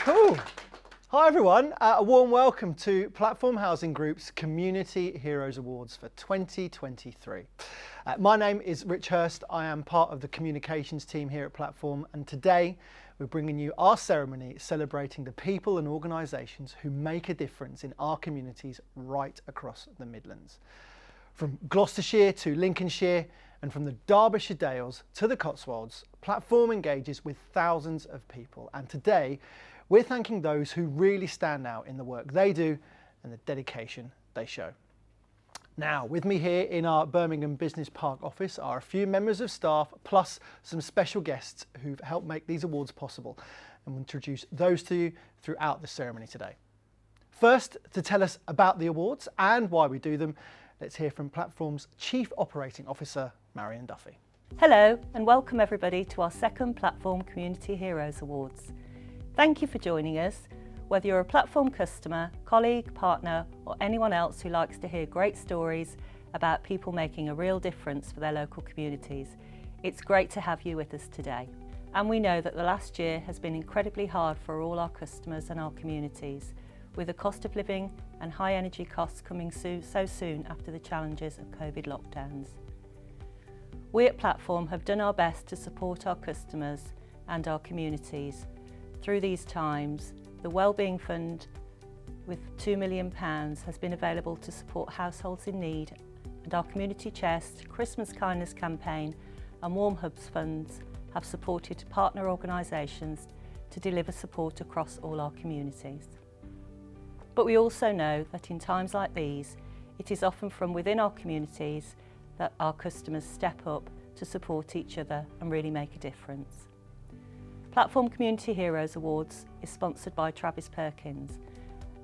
Cool. Hi everyone, a warm welcome to Platform Housing Group's Community Heroes Awards for 2023. My name is Rich Hurst. I am part of the communications team here at Platform, and today we're bringing you our ceremony celebrating the people and organisations who make a difference in our communities right across the Midlands. From Gloucestershire to Lincolnshire and from the Derbyshire Dales to the Cotswolds, Platform engages with thousands of people, and today we're thanking those who really stand out in the work they do and the dedication they show. Now, with me here in our Birmingham Business Park office are a few members of staff plus some special guests who've helped make these awards possible, and we'll introduce those to you throughout the ceremony today. First, to tell us about the awards and why we do them, let's hear from Platform's Chief Operating Officer, Marion Duffy. Hello and welcome everybody to our second Platform Community Heroes Awards. Thank you for joining us. Whether you're a Platform customer, colleague, partner or anyone else who likes to hear great stories about people making a real difference for their local communities, it's great to have you with us today. And we know that the last year has been incredibly hard for all our customers and our communities, with the cost of living and high energy costs coming so soon after the challenges of COVID lockdowns. We at Platform have done our best to support our customers and our communities. Through these times, the Wellbeing Fund with £2 million has been available to support households in need, and our Community Chest, Christmas Kindness Campaign and Warm Hubs funds have supported partner organisations to deliver support across all our communities. But we also know that in times like these, it is often from within our communities that our customers step up to support each other and really make a difference. Platform Community Heroes Awards is sponsored by Travis Perkins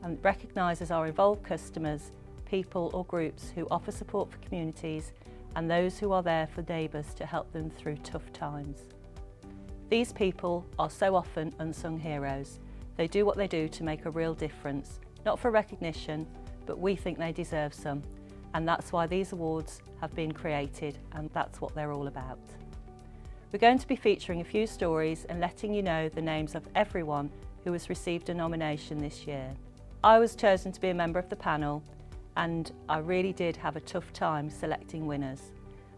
and recognises our involved customers, people or groups who offer support for communities and those who are there for neighbours to help them through tough times. These people are so often unsung heroes. They do what they do to make a real difference, not for recognition, but we think they deserve some, and that's why these awards have been created, and that's what they're all about. We're going to be featuring a few stories and letting you know the names of everyone who has received a nomination this year. I was chosen to be a member of the panel, and I really did have a tough time selecting winners.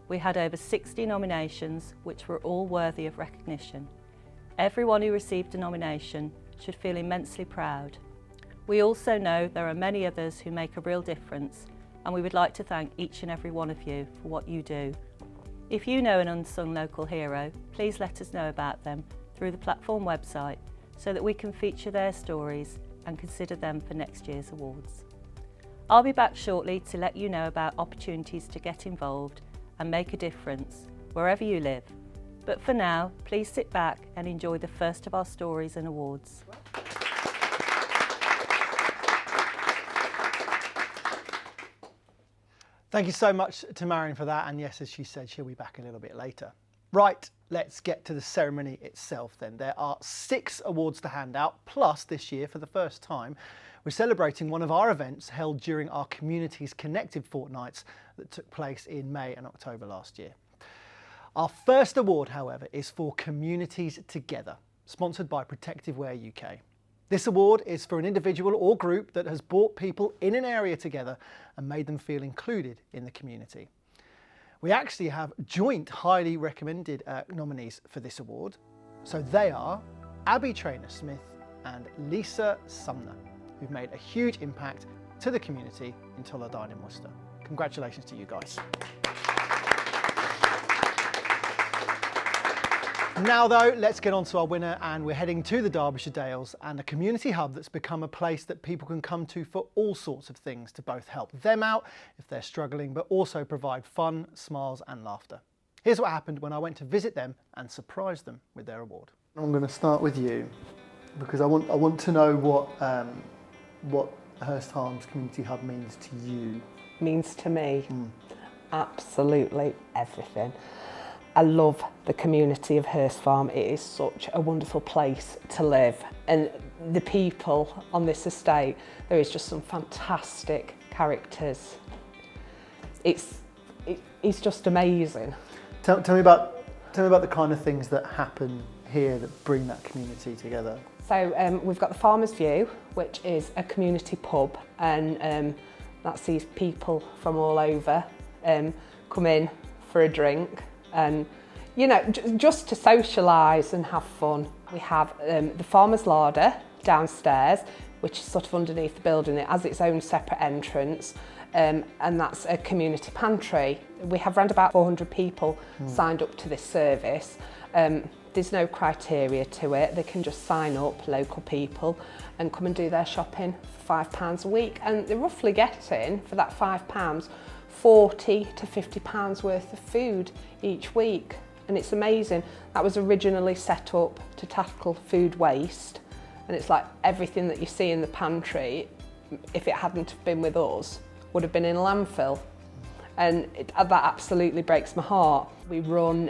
We had over 60 nominations, which were all worthy of recognition. Everyone who received a nomination should feel immensely proud. We also know there are many others who make a real difference, and we would like to thank each and every one of you for what you do. If you know an unsung local hero, please let us know about them through the Platform website so that we can feature their stories and consider them for next year's awards. I'll be back shortly to let you know about opportunities to get involved and make a difference wherever you live. But for now, please sit back and enjoy the first of our stories and awards. Thank you so much to Marion for that, and yes, as she said, she'll be back a little bit later. Right, let's get to the ceremony itself then. There are 6 awards to hand out, plus this year, for the first time, we're celebrating one of our events held during our Communities Connected fortnights that took place in May and October last year. Our first award, however, is for Communities Together, sponsored by Protective Wear UK. This award is for an individual or group that has brought people in an area together and made them feel included in the community. We actually have joint highly recommended nominees for this award. So they are Abby Traynor-Smith and Lisa Sumner, who've made a huge impact to the community in Tulladyne in Worcester. Congratulations to you guys. Now though, let's get on to our winner, and we're heading to the Derbyshire Dales and a community hub that's become a place that people can come to for all sorts of things to both help them out if they're struggling, but also provide fun, smiles and laughter. Here's what happened when I went to visit them and surprise them with their award. I'm going to start with you because I want to know what Hurst Harms Community Hub means to you. Means to me? Absolutely everything. I love the community of Hurst Farm. It is such a wonderful place to live, and the people on this estate, there is just some fantastic characters. It's just amazing. Tell me about the kind of things that happen here that bring that community together. So we've got the Farmer's View, which is a community pub, and that sees people from all over come in for a drink and, you know, just to socialise and have fun. We have the Farmer's Larder downstairs, which is sort of underneath the building. It has its own separate entrance, and that's a community pantry. We have around about 400 people signed up to this service. There's no criteria to it. They can just sign up, local people, and come and do their shopping for £5 a week. And they're roughly getting, for that £5, £40 to £50 worth of food each week. And it's amazing. That was originally set up to tackle food waste. And it's like everything that you see in the pantry, if it hadn't have been with us, would have been in a landfill. And that absolutely breaks my heart. We run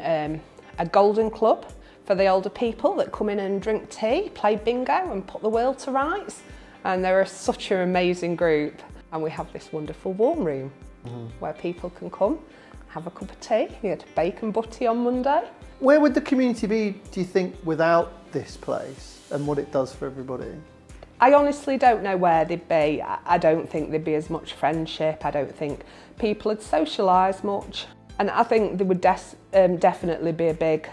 a golden club for the older people that come in and drink tea, play bingo and put the world to rights. And they're such an amazing group. And we have this wonderful warm room where people can come, have a cup of tea. We had bacon butty on Monday. Where would the community be, do you think, without this place and what it does for everybody? I honestly don't know where they'd be. I don't think there'd be as much friendship. I don't think people would socialise much. And I think there would definitely be a big,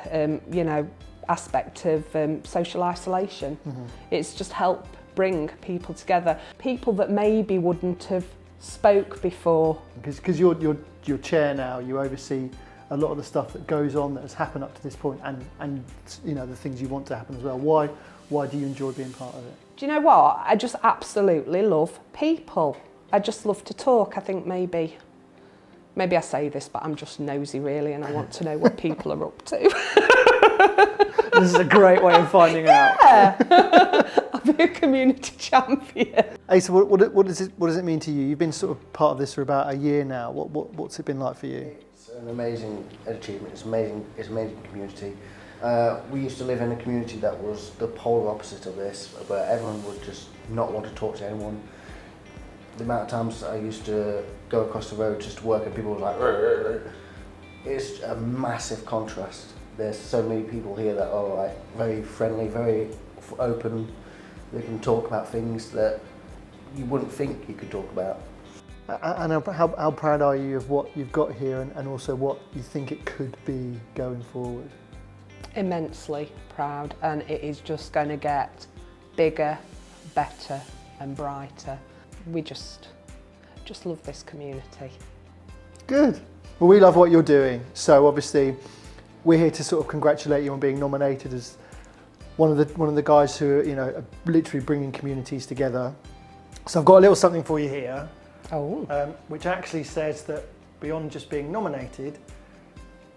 you know, aspect of social isolation. It's just help bring people together. People that maybe wouldn't have spoke before. Because you're chair now, you oversee a lot of the stuff that goes on that has happened up to this point, and you know, the things you want to happen as well. Why do you enjoy being part of it? Do you know what? I just absolutely love people. I just love to talk. I think maybe I say this, but I'm just nosy really, and I want to know what people are up to. This is a great way of finding out. I'll be a community champion. Hey, so what does it mean to you? You've been sort of part of this for about a year now. What's it been like for you? It's an amazing achievement. It's amazing community. We used to live in a community that was the polar opposite of this, where everyone would just not want to talk to anyone. The amount of times I used to go across the road just to work and people were like, "Rrr." It's a massive contrast. There's so many people here that are like very friendly, very open. They can talk about things that you wouldn't think you could talk about. And how proud are you of what you've got here, and also what you think it could be going forward? Immensely proud, and it is just going to get bigger, better and brighter. We just love this community. Good. Well, we love what you're doing, so obviously we're here to sort of congratulate you on being nominated as one of the guys who are, you know, are literally bringing communities together. So I've got a little something for you here, which actually says that beyond just being nominated,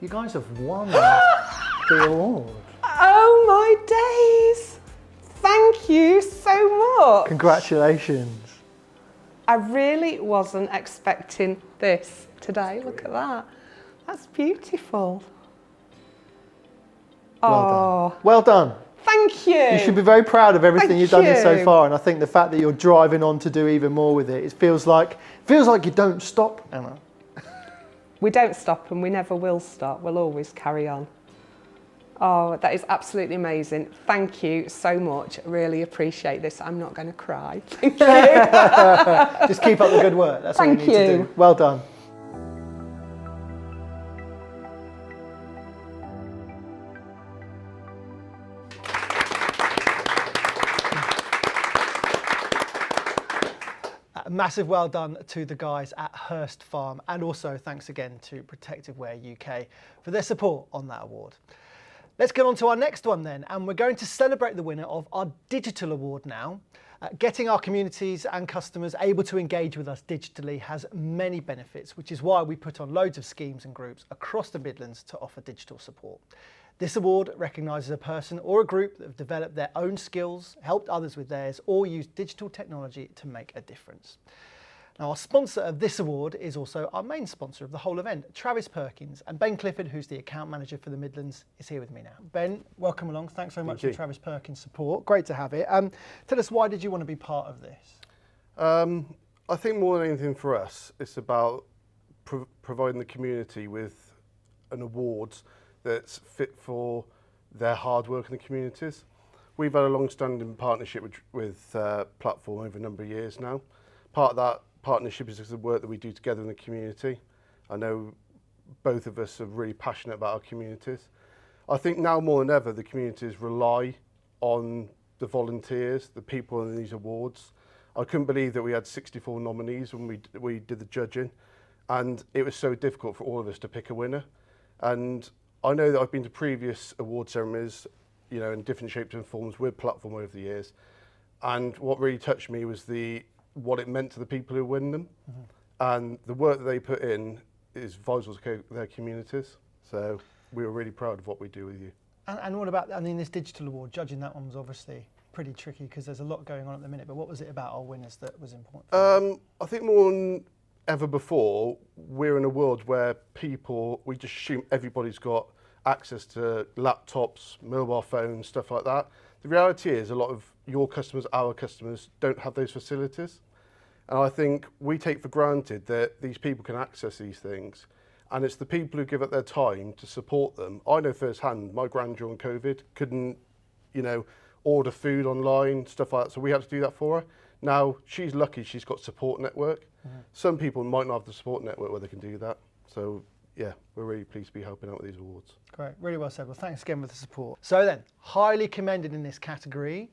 you guys have won the award. Oh my days! Thank you so much. Congratulations. I really wasn't expecting this today. Look at that. That's beautiful. Well done. Well done. Thank you. You should be very proud of everything you've done here so far, and I think the fact that you're driving on to do even more with it, it feels like you don't stop, Emma. We don't stop, and we never will stop. We'll always carry on. Oh, that is absolutely amazing. Thank you so much. I really appreciate this. I'm not going to cry. Thank you. Just keep up the good work. That's all you need to do. Well done. A massive well done to the guys at Hurst Farm, and also thanks again to Protective Wear UK for their support on that award. Let's get on to our next one then, and we're going to celebrate the winner of our digital award now. Getting our communities and customers able to engage with us digitally has many benefits, which is why we put on loads of schemes and groups across the Midlands to offer digital support. This award recognises a person or a group that have developed their own skills, helped others with theirs, or used digital technology to make a difference. Now, our sponsor of this award is also our main sponsor of the whole event, Travis Perkins, and Ben Clifford, who's the account manager for the Midlands, is here with me now. Ben, welcome along. Thanks very much for Travis Perkins' support. Great to have it. Tell us, why did you want to be part of this? I think more than anything for us, it's about providing the community with an award that's fit for their hard work in the communities. we've had a long-standing partnership with Platform over a number of years now. Part of that partnership is the work that we do together in the community. I know both of us are really passionate about our communities. I think now more than ever, the communities rely on the volunteers, the people in these awards. I couldn't believe that we had 64 nominees when we did the judging, and it was so difficult for all of us to pick a winner. And I know that I've been to previous award ceremonies, you know, in different shapes and forms with Platform over the years, and what really touched me was what it meant to the people who win them, and the work that they put in is vital to their communities. So we were really proud of what we do with you. And what about, I mean, this digital award, judging that one was obviously pretty tricky because there's a lot going on at the minute, but what was it about our winners that was important for you? I think more than ever before, we're in a world where we just assume everybody's got access to laptops, mobile phones, stuff like that. The reality is a lot of your customers, our customers, don't have those facilities. And I think we take for granted that these people can access these things. And it's the people who give up their time to support them. I know firsthand, my gran during COVID couldn't, you know, order food online, stuff like that. So we had to do that for her. Now, she's lucky she's got support network. Some people might not have the support network where they can do that. So yeah, we're really pleased to be helping out with these awards. Great, really well said. Well, thanks again for the support. So then, highly commended in this category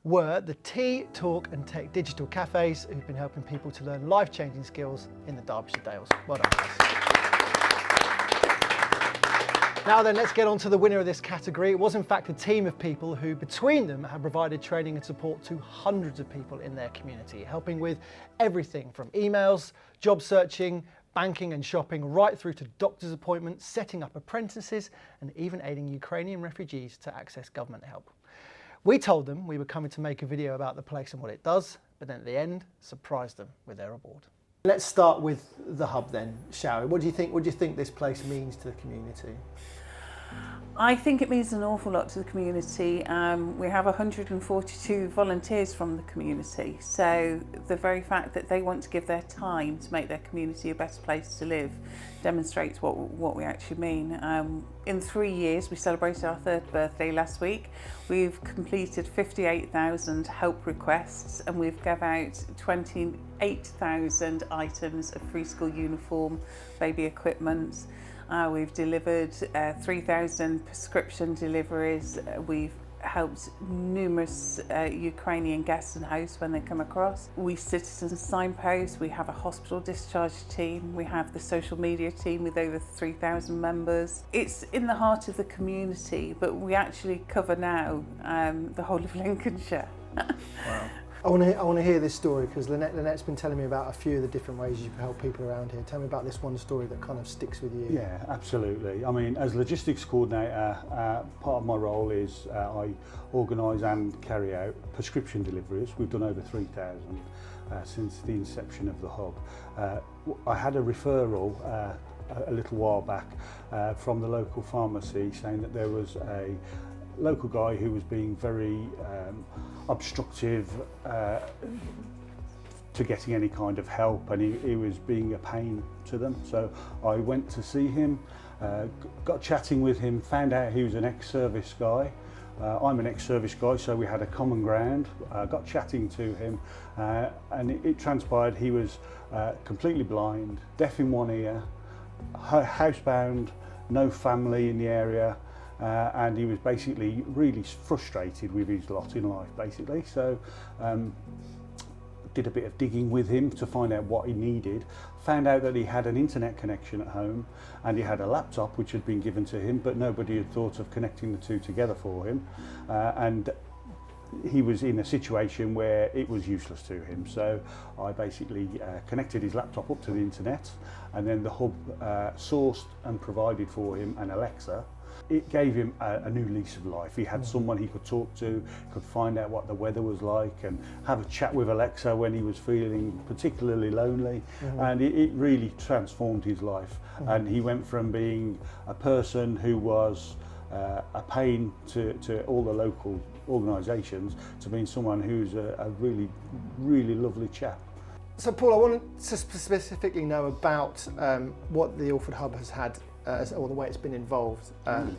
were the Tea, Talk and Tech digital cafes who've been helping people to learn life-changing skills in the Derbyshire Dales. Well done, guys. Now then, let's get on to the winner of this category. It was in fact a team of people who, between them, have provided training and support to hundreds of people in their community, helping with everything from emails, job searching, banking and shopping, right through to doctor's appointments, setting up apprentices, and even aiding Ukrainian refugees to access government help. We told them we were coming to make a video about the place and what it does, but then at the end, surprised them with their award. Let's start with the hub then, shall we? What do you think this place means to the community? I think it means an awful lot to the community. We have 142 volunteers from the community, so the very fact that they want to give their time to make their community a better place to live demonstrates what we actually mean. In 3 years, we celebrated our 3rd birthday last week. We've completed 58,000 help requests and we've given out 28,000 items of free school uniform, baby equipment. We've delivered 3,000 prescription deliveries. We've helped numerous Ukrainian guests and hosts when they come across. We citizen signposts, we have a hospital discharge team, we have the social media team with over 3,000 members. It's in the heart of the community, but we actually cover now the whole of Lincolnshire. Wow. I want to hear this story because Lynette's been telling me about a few of the different ways you've helped people around here. Tell me about this one story that kind of sticks with you. Yeah, absolutely. I mean, as logistics coordinator, part of my role is I organise and carry out prescription deliveries. We've done over 3,000 since the inception of the hub. I had a referral a little while back from the local pharmacy saying that there was a local guy who was being very obstructive to getting any kind of help, and he was being a pain to them. So I went to see him, got chatting with him, found out he was an ex-service guy. I'm an ex-service guy, so we had a common ground. Got chatting to him, and it transpired he was completely blind, deaf in one ear, housebound, no family in the area, and he was basically really frustrated with his lot in life, basically. So did a bit of digging with him to find out what he needed, found out that he had an internet connection at home and he had a laptop which had been given to him, but nobody had thought of connecting the two together for him, and he was in a situation where it was useless to him. So I basically connected his laptop up to the internet, and then the hub sourced and provided for him an Alexa. It gave him a new lease of life. He had someone he could talk to, could find out what the weather was like and have a chat with Alexa when he was feeling particularly lonely. And it really transformed his life. And he went from being a person who was a pain to all the local organisations to being someone who's a really, really lovely chap. So Paul, I want to specifically know about what the Ilford Hub has had or the way it's been involved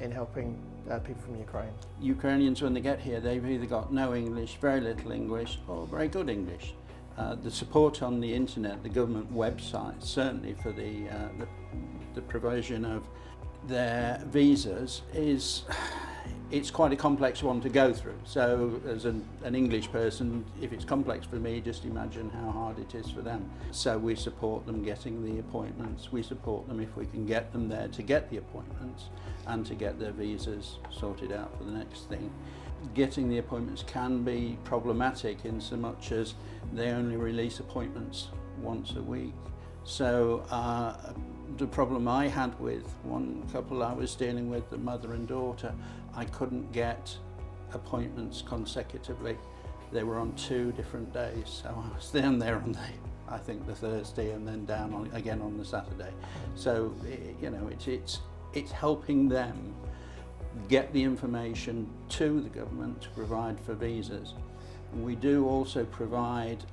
in helping people from Ukraine? Ukrainians, when they get here, they've either got no English, very little English, or very good English. The support on the internet, the government website, certainly for the provision of their visas, it's quite a complex one to go through. So as an English person, if it's complex for me, just imagine how hard it is for them. So we support them getting the appointments. We support them if we can get them there to get the appointments and to get their visas sorted out for the next thing. Getting the appointments can be problematic in so much as they only release appointments once a week. So the problem I had with one couple I was dealing with, the mother and daughter, I couldn't get appointments consecutively. They were on 2 different days, so I was down there on I think the Thursday and then down again on the Saturday. So it's helping them get the information to the government to provide for visas. We do also provide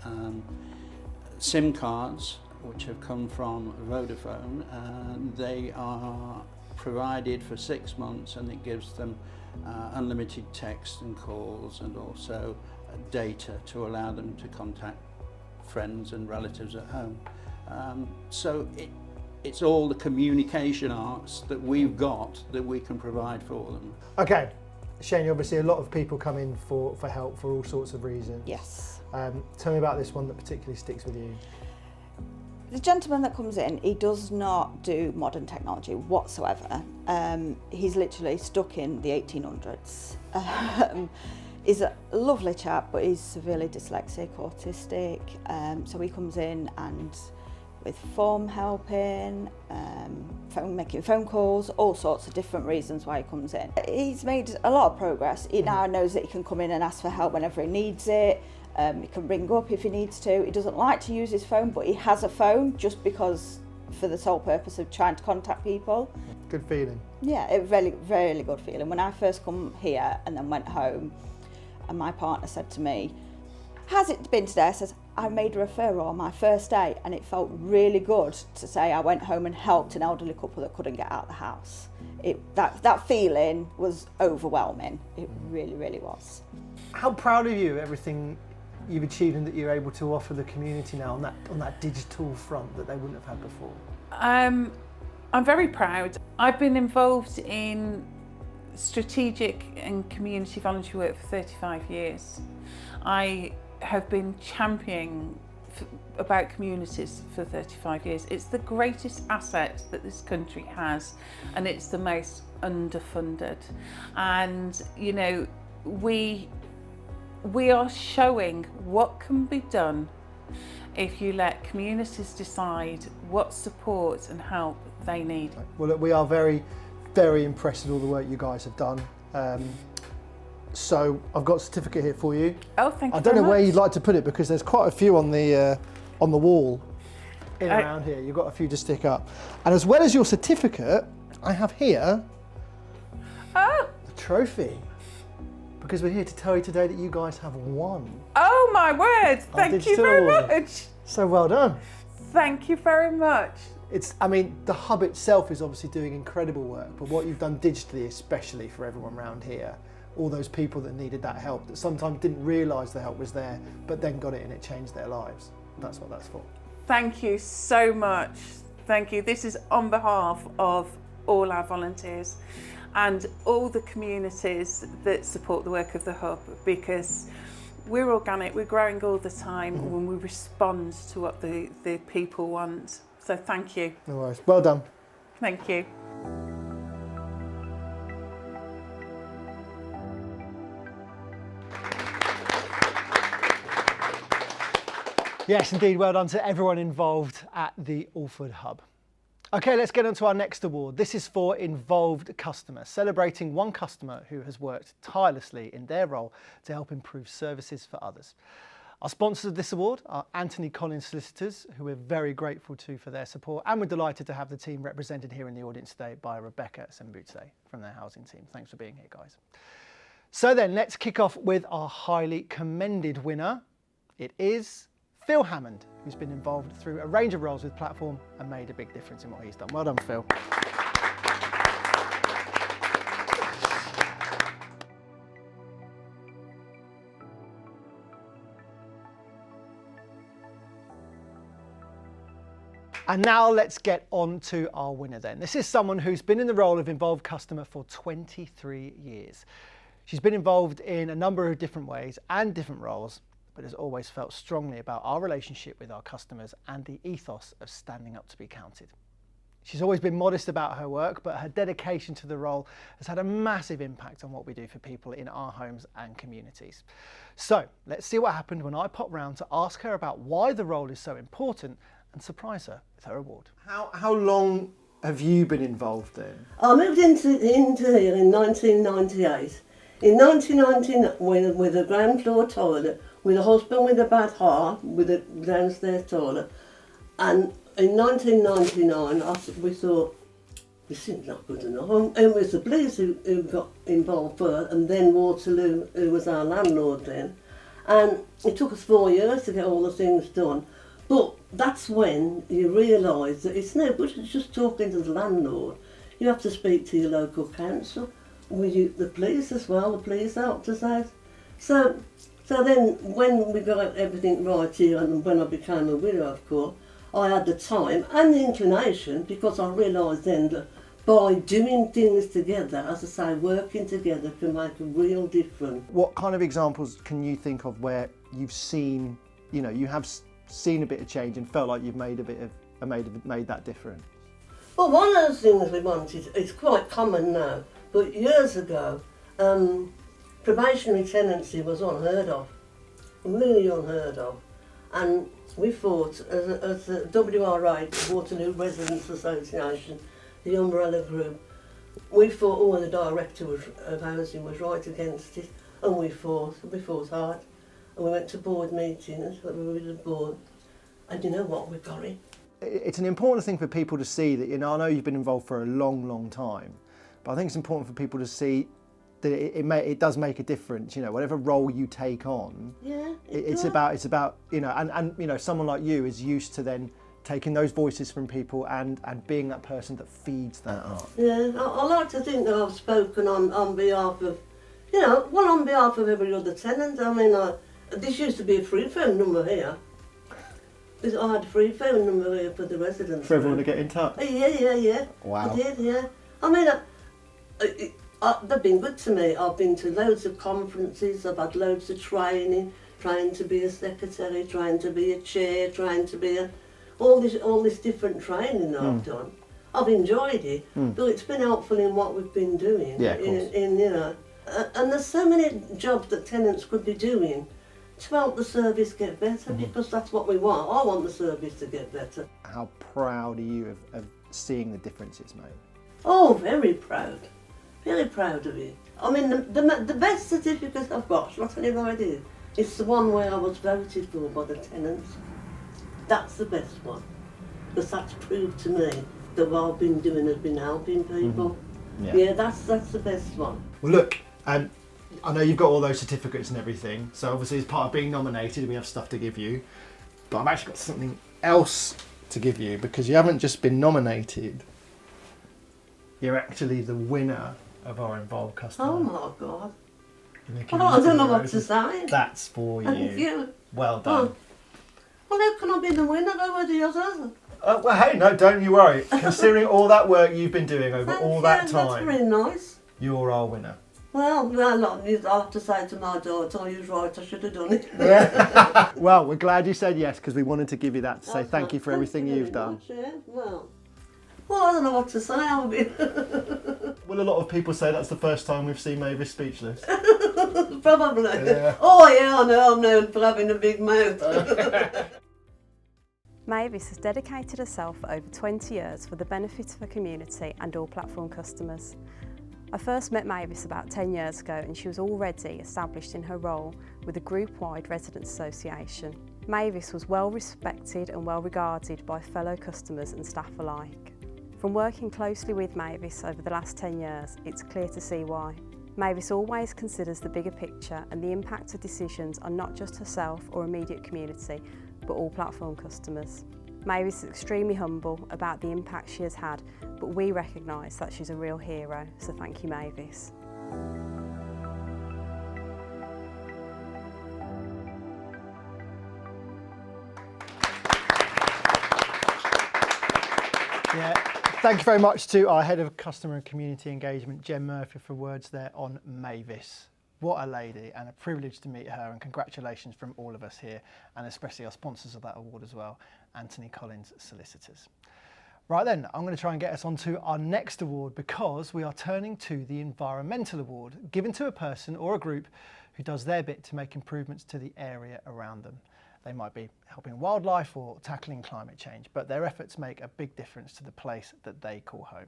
SIM cards, which have come from Vodafone, and they are provided for 6 months, and it gives them unlimited text and calls, and also data to allow them to contact friends and relatives at home. So it's all the communication arts that we've got that we can provide for them. Okay, Shane, obviously a lot of people come in for help for all sorts of reasons. Yes. Tell me about this one that particularly sticks with you. The gentleman that comes in, he does not do modern technology whatsoever. He's literally stuck in the 1800s. He's a lovely chap, but he's severely dyslexic, autistic. So he comes in and with form helping, making phone calls, all sorts of different reasons why he comes in. He's made a lot of progress. He now knows that he can come in and ask for help whenever he needs it. He can ring up if he needs to. He doesn't like to use his phone, but he has a phone just because, for the sole purpose of trying to contact people. Good feeling. Yeah, a really, really good feeling. When I first come here and then went home, and my partner said to me, "How's it been today?" I said, "I made a referral on my first day," and it felt really good to say I went home and helped an elderly couple that couldn't get out of the house. That feeling was overwhelming. It really, really was. How proud are you of everything you've achieved and that you're able to offer the community now on that digital front that they wouldn't have had before? I'm very proud. I've been involved in strategic and community volunteer work for 35 years. I have been championing about communities for 35 years. It's the greatest asset that this country has, and it's the most underfunded. And we are showing what can be done if you let communities decide what support and help they need. Well, look, we are very, very impressed with all the work you guys have done. So I've got a certificate here for you. Oh, thank you. I don't very know where much. you'd like to put it because there's quite a few on the wall around here. You've got a few to stick up. And as well as your certificate, I have here the trophy. Because we're here to tell you today that you guys have won. Oh my word! Thank you very much. So well done. Thank you very much. The hub itself is obviously doing incredible work, but what you've done digitally, especially for everyone around here, all those people that needed that help, that sometimes didn't realise the help was there, but then got it and it changed their lives. That's what that's for. Thank you so much. Thank you. This is on behalf of all our volunteers and all the communities that support the work of the hub, because we're organic, we're growing all the time when we respond to what the people want. So thank you. No worries. Well done. Thank you. Yes, indeed. Well done to everyone involved at the Alford Hub. Okay, let's get on to our next award. This is for Involved Customer, celebrating one customer who has worked tirelessly in their role to help improve services for others. Our sponsors of this award are Anthony Collins Solicitors, who we're very grateful to for their support, and we're delighted to have the team represented here in the audience today by Rebecca Sembutse from their housing team. Thanks for being here, guys. So then, let's kick off with our highly commended winner. It is Phil Hammond, who's been involved through a range of roles with Platform and made a big difference in what he's done. Well done, Phil. And now let's get on to our winner then. This is someone who's been in the role of involved customer for 23 years. She's been involved in a number of different ways and different roles, but has always felt strongly about our relationship with our customers and the ethos of standing up to be counted. She's always been modest about her work, but her dedication to the role has had a massive impact on what we do for people in our homes and communities. So let's see what happened when I popped round to ask her about why the role is so important and surprise her with her award. How long have you been involved in? I moved into here in 1998. In 1999, with a ground floor toilet, with a husband with a bad heart, with a downstairs toilet, and in 1999 we thought, this is not good enough. And it was the police who got involved first, and then Waterloo, who was our landlord then. And it took us 4 years to get all the things done. But that's when you realise that it's no good just talking to the landlord. You have to speak to your local council, the police as well. The police helped us out. So then when we got everything right here, and when I became a widow, of course, I had the time and the inclination, because I realised then that by doing things together, as I say, working together can make a real difference. What kind of examples can you think of where you've seen, you have seen a bit of change and felt like you've made made that difference? Well, one of the things we wanted, it's quite common now, but years ago, probationary tenancy was unheard of, really unheard of. And we fought, as the WRA, Waterloo Residents Association, the umbrella group, we fought, the director of housing was right against it, and we fought hard. And we went to board meetings, we were with the board, and you know what, we got it. It's an important thing for people to see that, I know you've been involved for a long, long time, but I think it's important for people to see that it does make a difference, whatever role you take on. Yeah, it's about, and someone like you is used to then taking those voices from people and being that person that feeds that up. Yeah, I like to think that I've spoken on behalf of, on behalf of every other tenant. I mean, this used to be a free phone number here. I had a free phone number here for the residents. For everyone to get in touch? Yeah. Wow. I did, yeah. I mean, they've been good to me. I've been to loads of conferences, I've had loads of training, trying to be a secretary, trying to be a chair, trying to be all this different training that I've done. I've enjoyed it, but it's been helpful in what we've been doing. Yeah, of course. And there's so many jobs that tenants could be doing to help the service get better, because that's what we want. I want the service to get better. How proud are you of seeing the difference it's made? Oh, very proud. Very proud of it. I mean, the best certificate I've got, not any idea, it's the one where I was voted for by the tenants. That's the best one, because that's proved to me that what I've been doing has been helping people. Yeah, that's the best one. Well, look, I know you've got all those certificates and everything, so obviously as part of being nominated, we have stuff to give you, but I've actually got something else to give you, because you haven't just been nominated, you're actually the winner of our Involved Customer. Oh my God. I don't know what to say. That's for you. Thank you. Well done. Oh. Well, how can I be the winner? Nobody else has it. Well, hey, no, don't you worry. Considering all that work you've been doing over all that time, that's very nice. You're our winner. Well, I'll have to say to my daughter, I was right, I should have done it. Well, we're glad you said yes, because we wanted to give you that to say thank you for everything you've done. Much, yeah. Well, I don't know what to say. Well, a lot of people say that's the first time we've seen Mavis speechless. Probably. Yeah. Oh yeah, I know, I'm known for having a big mouth. Mavis has dedicated herself for over 20 years for the benefit of her community and all platform customers. I first met Mavis about 10 years ago, and she was already established in her role with a group-wide residents association. Mavis was well respected and well regarded by fellow customers and staff alike. From working closely with Mavis over the last 10 years, it's clear to see why. Mavis always considers the bigger picture and the impact of decisions on not just herself or immediate community, but all platform customers. Mavis is extremely humble about the impact she has had, but we recognise that she's a real hero, so thank you, Mavis. Yeah, thank you very much to our Head of Customer and Community Engagement, Jen Murphy, for words there on Mavis. What a lady, and a privilege to meet her, and congratulations from all of us here, and especially our sponsors of that award as well, Anthony Collins Solicitors. Right then, I'm going to try and get us on to our next award, because we are turning to the Environmental Award, given to a person or a group who does their bit to make improvements to the area around them. They might be helping wildlife or tackling climate change, but their efforts make a big difference to the place that they call home.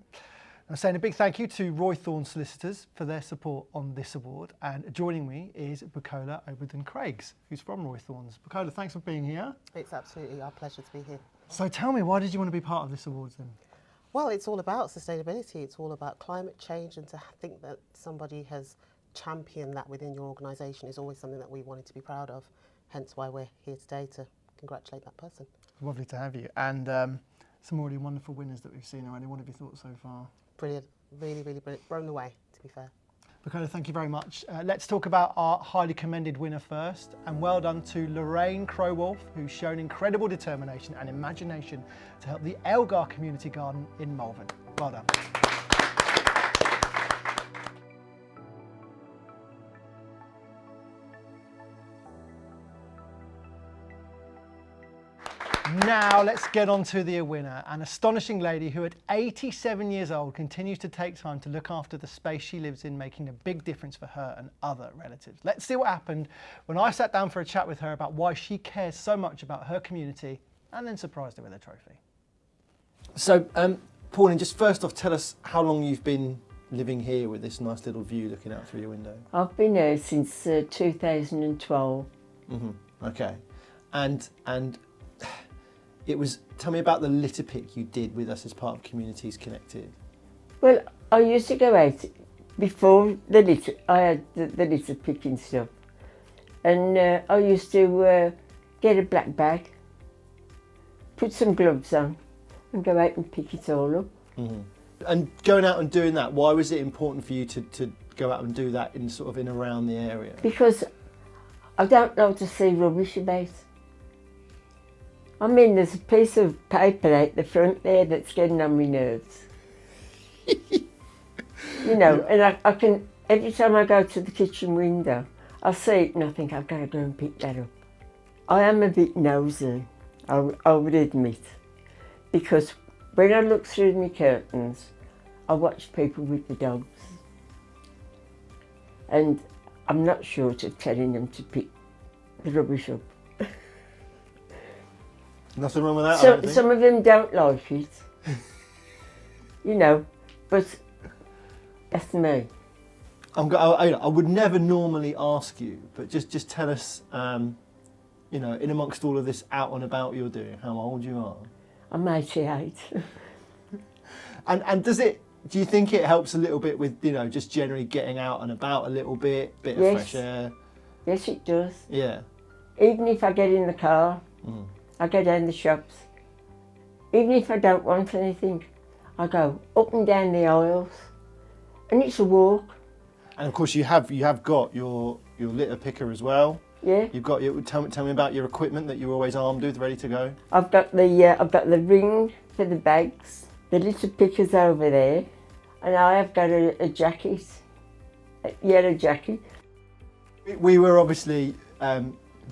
I'm saying a big thank you to Roy Thorne Solicitors for their support on this award, and joining me is Bukola Oberdon-Craigs, who's from Roy Thorne's. Bukola, thanks for being here. It's absolutely our pleasure to be here. So tell me, why did you want to be part of this awards then? Well, it's all about sustainability, it's all about climate change, and to think that somebody has championed that within your organisation is always something that we wanted to be proud of, hence why we're here today to congratulate that person. Lovely to have you, and some already wonderful winners that we've seen already. What have you thought so far? Brilliant, really, really brilliant. Blown away, to be fair. Bukola, thank you very much. Let's talk about our highly commended winner first, and well done to Lorraine Crowolf, who's shown incredible determination and imagination to help the Elgar Community Garden in Malvern. Well done. Now let's get on to the winner, an astonishing lady who at 87 years old continues to take time to look after the space she lives in, making a big difference for her and other relatives. Let's see what happened when I sat down for a chat with her about why she cares so much about her community, and then surprised her with a trophy. So, Pauline, just first off, tell us how long you've been living here with this nice little view looking out through your window. I've been here since 2012. Okay, and it was, tell me about the litter pick you did with us as part of Communities Connected. Well, I used to go out before the litter, I had the litter picking stuff. And I used to get a black bag, put some gloves on and go out and pick it all up. And going out and doing that, why was it important for you to go out and do that in sort of in around the area? Because I don't know to see rubbish about. I mean, there's a piece of paper out the front there that's getting on my nerves. You know, and I can, every time I go to the kitchen window, I see it and I think I've got to go and pick that up. I am a bit nosy, I would admit, because when I look through my curtains, I watch people with the dogs. And I'm not short of telling them to pick the rubbish up. Nothing wrong with that, I don't think. Some of them don't like it, you know, but that's me. I would never normally ask you, but just tell us, you know, in amongst all of this out and about you're doing, how old you are. I'm 88. And do you think it helps a little bit with, you know, just generally getting out and about a little bit of fresh air? Yes, it does. Yeah. Even if I get in the car, I go down the shops. Even if I don't want anything, I go up and down the aisles, and it's a walk. And of course, you have got your litter picker as well. Yeah. You've got your. Tell me about your equipment that you're always armed with, ready to go. I've got the ring for the bags. The litter picker's over there, and I have got a jacket, a yellow jacket. We were obviously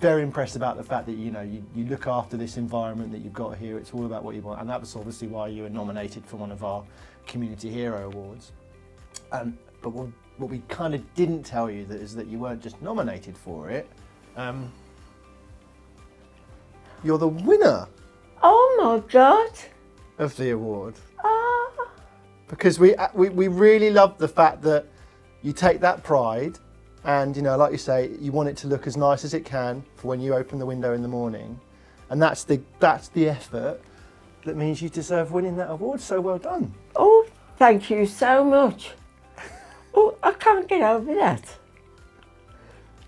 very impressed about the fact that you look after this environment that you've got here. It's all about what you want, and that was obviously why you were nominated for one of our Community Hero Awards. But what we kind of didn't tell you is that you weren't just nominated for it. You're the winner. Oh my God! Of the award. Because we really love the fact that you take that pride. And, you know, like you say, you want it to look as nice as it can for when you open the window in the morning. And that's the effort that means you deserve winning that award. So well done. Oh, thank you so much. Oh, I can't get over that.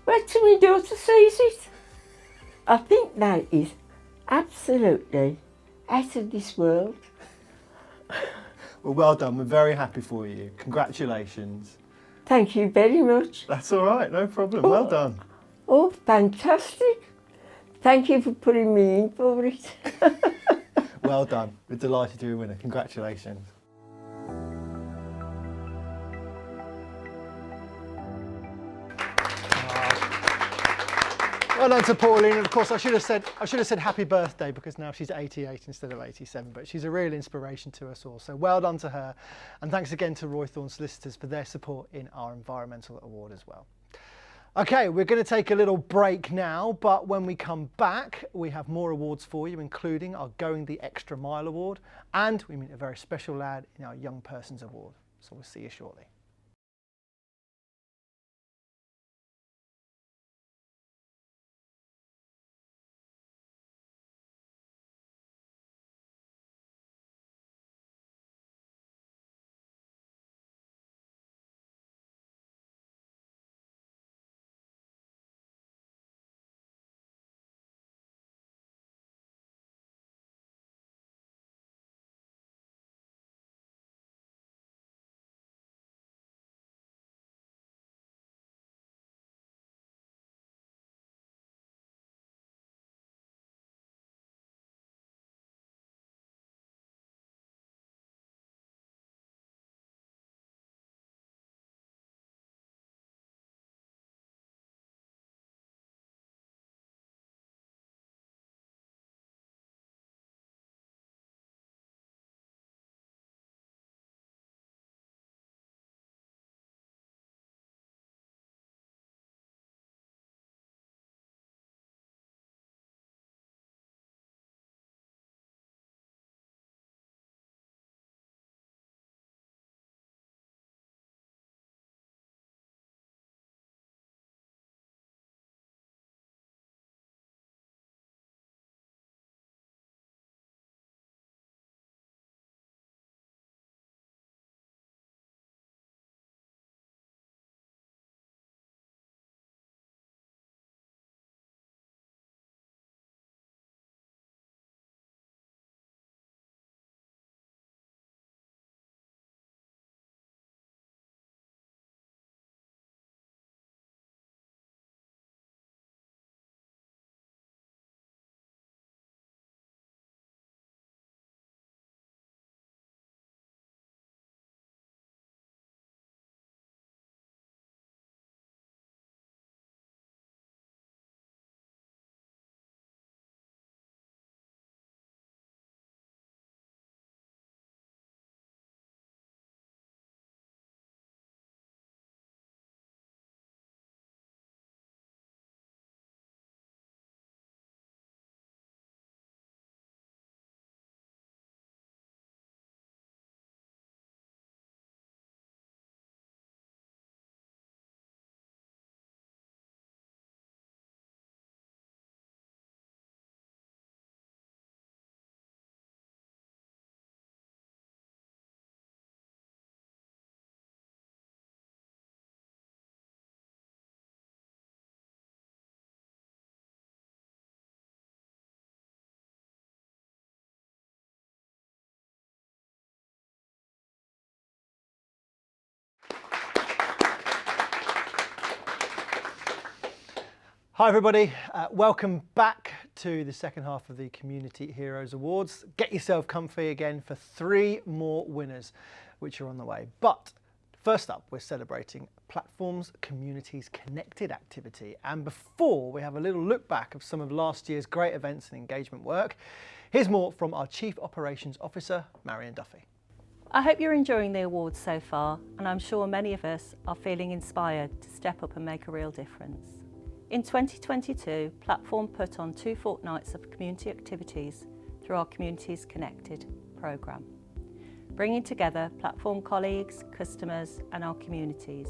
Wait till my daughter sees it. I think that is absolutely out of this world. Well done. We're very happy for you. Congratulations. Thank you very much. That's all right, no problem. Well done. Oh, fantastic. Thank you for putting me in for it. Well done. We're delighted you're a winner. Congratulations. Well done to Pauline. And of course, I should have said happy birthday, because now she's 88 instead of 87. But she's a real inspiration to us all. So well done to her, and thanks again to Roythorne Solicitors for their support in our environmental award as well. Okay, we're going to take a little break now, but when we come back, we have more awards for you, including our Going the Extra Mile award, and we meet a very special lad in our Young Persons award. So we'll see you shortly. Hi everybody, welcome back to the second half of the Community Heroes Awards. Get yourself comfy again for 3 more winners which are on the way. But first up, we're celebrating Platforms Communities Connected activity. And before we have a little look back of some of last year's great events and engagement work, here's more from our Chief Operations Officer, Marion Duffy. I hope you're enjoying the awards so far, and I'm sure many of us are feeling inspired to step up and make a real difference. In 2022, Platform put on 2 fortnights of community activities through our Communities Connected programme, bringing together Platform colleagues, customers and our communities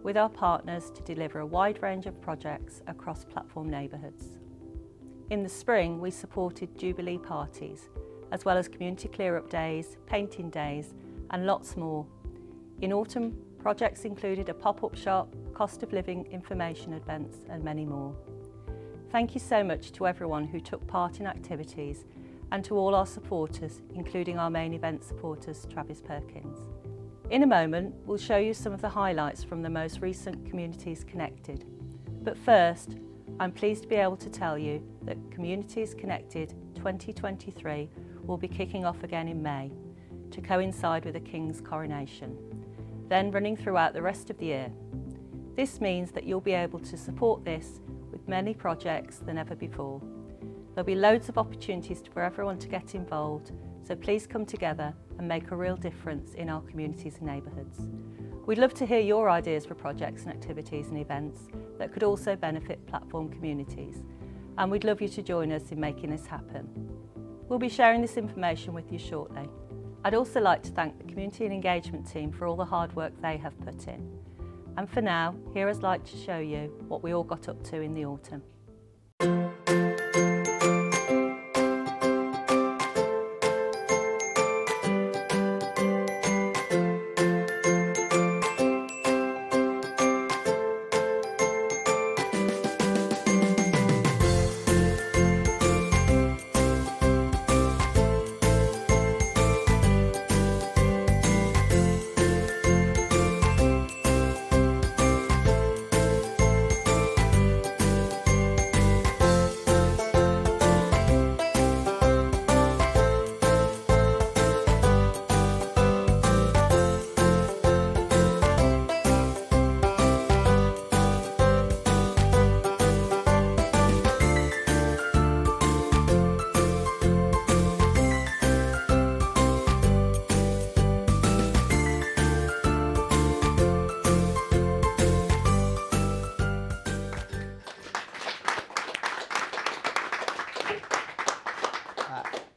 with our partners to deliver a wide range of projects across Platform neighbourhoods. In the spring, we supported Jubilee parties, as well as community clear-up days, painting days and lots more. In autumn, projects included a pop-up shop, cost of living information events and many more. Thank you so much to everyone who took part in activities and to all our supporters, including our main event supporters, Travis Perkins. In a moment, we'll show you some of the highlights from the most recent Communities Connected. But first, I'm pleased to be able to tell you that Communities Connected 2023 will be kicking off again in May to coincide with the King's coronation, then running throughout the rest of the year. This means that you'll be able to support this with many projects than ever before. There'll be loads of opportunities for everyone to get involved, so please come together and make a real difference in our communities and neighbourhoods. We'd love to hear your ideas for projects and activities and events that could also benefit platform communities, and we'd love you to join us in making this happen. We'll be sharing this information with you shortly. I'd also like to thank the Community and Engagement team for all the hard work they have put in. And for now, here I'd like to show you what we all got up to in the autumn.